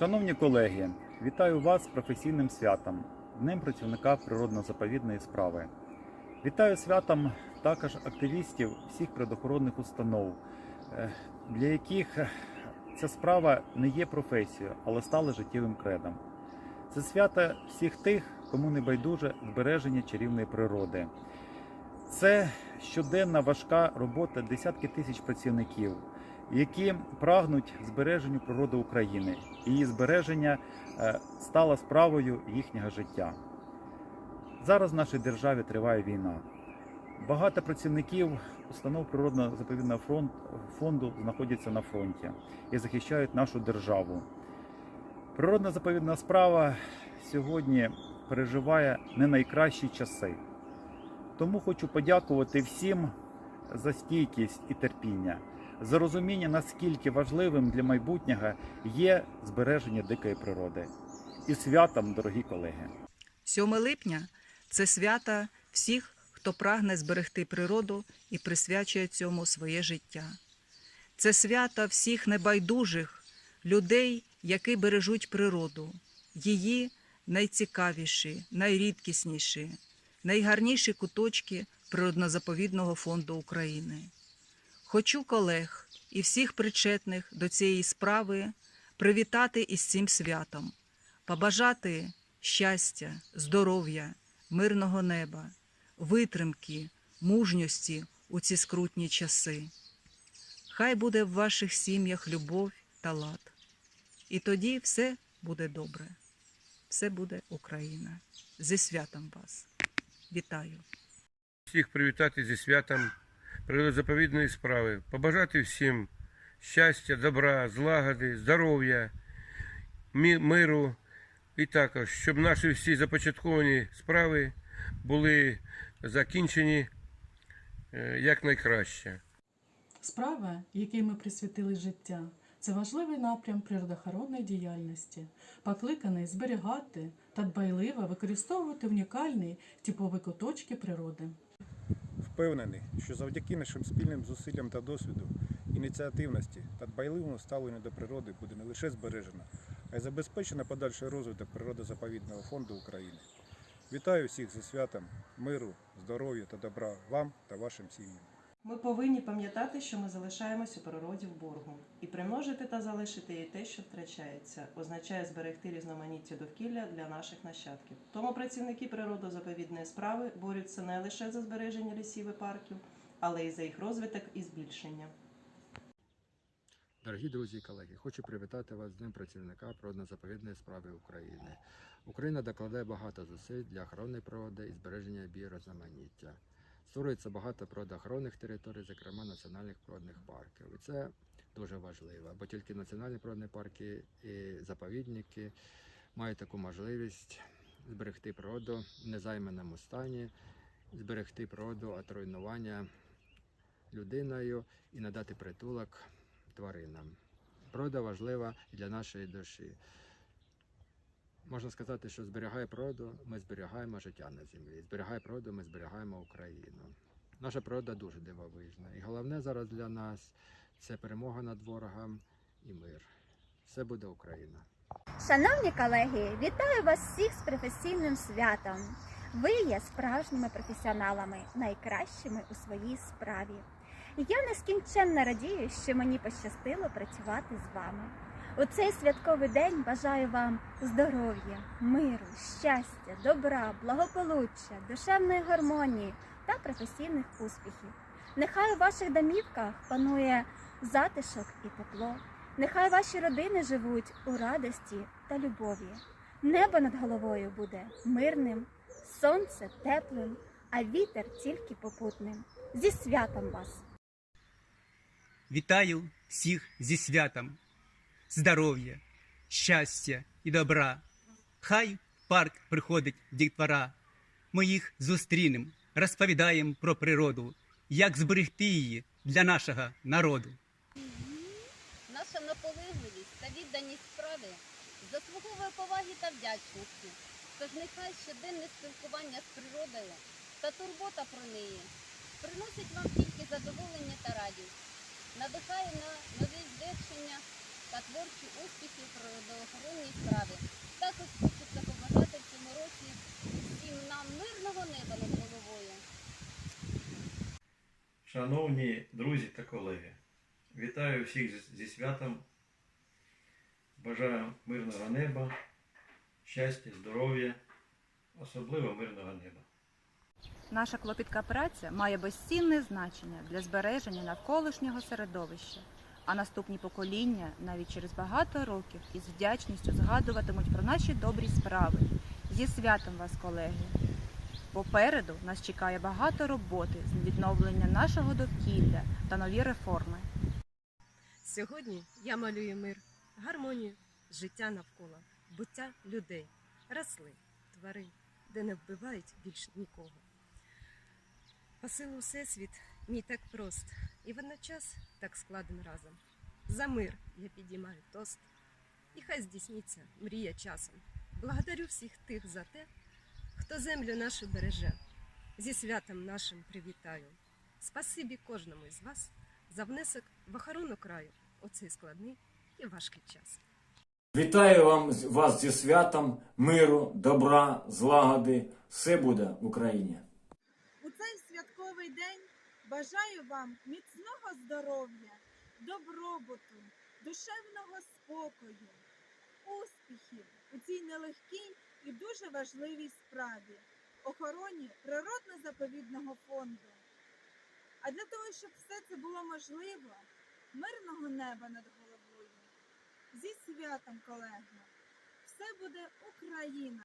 Шановні колеги, вітаю вас з професійним святом – Днем працівника природно-заповідної справи. Вітаю святом також активістів всіх природоохоронних установ, для яких ця справа не є професією, але стала життєвим кредом. Це свято всіх тих, кому не байдуже збереження чарівної природи. Це щоденна важка робота десятки тисяч працівників, які прагнуть збереженню природи України. Її збереження стало справою їхнього життя. Зараз в нашій державі триває війна. Багато працівників установ природно-заповідного фонду знаходяться на фронті і захищають нашу державу. Природно-заповідна справа сьогодні переживає не найкращі часи. Тому хочу подякувати всім за стійкість і терпіння, за розуміння, наскільки важливим для майбутнього є збереження дикої природи. І святом, дорогі колеги! 7 липня – це свято всіх, хто прагне зберегти природу і присвячує цьому своє життя. Це свято всіх небайдужих людей, які бережуть природу, її найцікавіші, найрідкісніші, найгарніші куточки Природно-заповідного фонду України. Хочу колег і всіх причетних до цієї справи привітати із цим святом, побажати щастя, здоров'я, мирного неба, витримки, мужності у ці скрутні часи. Хай буде в ваших сім'ях любов та лад. І тоді все буде добре. Все буде Україна. Зі святом вас. Вітаю. Всіх привітати зі святом природозаповідної справи. Побажати всім щастя, добра, злагоди, здоров'я, миру. І також, щоб наші всі започатковані справи були закінчені якнайкраще. Справа, якій ми присвятили життя, це важливий напрям природоохоронної діяльності, покликаний зберігати та дбайливо використовувати унікальні типові куточки природи. Впевнений, що завдяки нашим спільним зусиллям та досвіду, ініціативності та дбайливому ставленню до природи буде не лише збережено, а й забезпечено подальший розвиток природозаповідного фонду України. Вітаю всіх зі святом миру, здоров'я та добра вам та вашим сім'ям. Ми повинні пам'ятати, що ми залишаємось у природі в боргу. І примножити та залишити їй те, що втрачається, означає зберегти різноманіття довкілля для наших нащадків. Тому працівники природозаповідної справи борються не лише за збереження лісів і парків, але й за їх розвиток і збільшення. Дорогі друзі і колеги, хочу привітати вас з Днем працівника природно-заповідної справи України. Україна докладає багато зусиль для охорони природи і збереження біорізноманіття. Створюється багато природоохоронних територій, зокрема національних природних парків. І це дуже важливо, бо тільки національні природні парки і заповідники мають таку можливість зберегти природу в незайманому стані, зберегти природу від руйнування людиною і надати притулок тваринам. Природа важлива і для нашої душі. Можна сказати, що зберігає природу, ми зберігаємо життя на землі. Зберігає природу, ми зберігаємо Україну. Наша природа дуже дивовижна. І головне зараз для нас – це перемога над ворогом і мир. Все буде Україна. Шановні колеги, вітаю вас всіх з професійним святом. Ви є справжніми професіоналами, найкращими у своїй справі. Я нескінченно радію, що мені пощастило працювати з вами. У цей святковий день бажаю вам здоров'я, миру, щастя, добра, благополуччя, душевної гармонії та професійних успіхів. Нехай у ваших домівках панує затишок і тепло. Нехай ваші родини живуть у радості та любові. Небо над головою буде мирним, сонце теплим, а вітер тільки попутним. Зі святом вас! Вітаю всіх зі святом! Здоров'я, щастя і добра. Хай в парк приходить дітвора. Ми їх зустрінемо, розповідаємо про природу, як зберегти її для нашого народу. Наша наполегливість та відданість справі заслуговує поваги та вдячності. Тож нехай щоденне спілкування з природою та турбота про неї приносить вам тільки задоволення та радість, надихає на нові звершення та творчі найкращі успіхи в природоохоронній справі. Також хочеться побажати в цьому році всім нам мирного неба над головою. Шановні друзі та колеги, вітаю всіх зі святом. Бажаю мирного неба, щастя, здоров'я, особливо мирного неба. Наша клопітка праця має безцінне значення для збереження навколишнього середовища, а наступні покоління навіть через багато років із вдячністю згадуватимуть про наші добрі справи. Зі святом вас, колеги! Попереду нас чекає багато роботи з відновлення нашого довкілля та нові реформи. Сьогодні я малюю мир, гармонію, життя навколо, буття людей, рослин, тварин, де не вбивають більше нікого. По силу Всесвіт мій так прост і водночас так складен разом. За мир я підіймаю тост, і хай здійсниться мрія часом. Благодарю всіх тих за те, хто землю нашу береже. Зі святом нашим привітаю. Спасибі кожному із вас за внесок в охорону краю у цей складний і важкий час. Вітаю вас зі святом миру, добра, злагоди. Все буде в Україні. У цей святковий день бажаю вам міцного здоров'я, добробуту, душевного спокою, успіхів у цій нелегкій і дуже важливій справі – охороні природно-заповідного фонду. А для того, щоб все це було можливо, мирного неба над головою. Зі святом, колеги! Все буде Україна!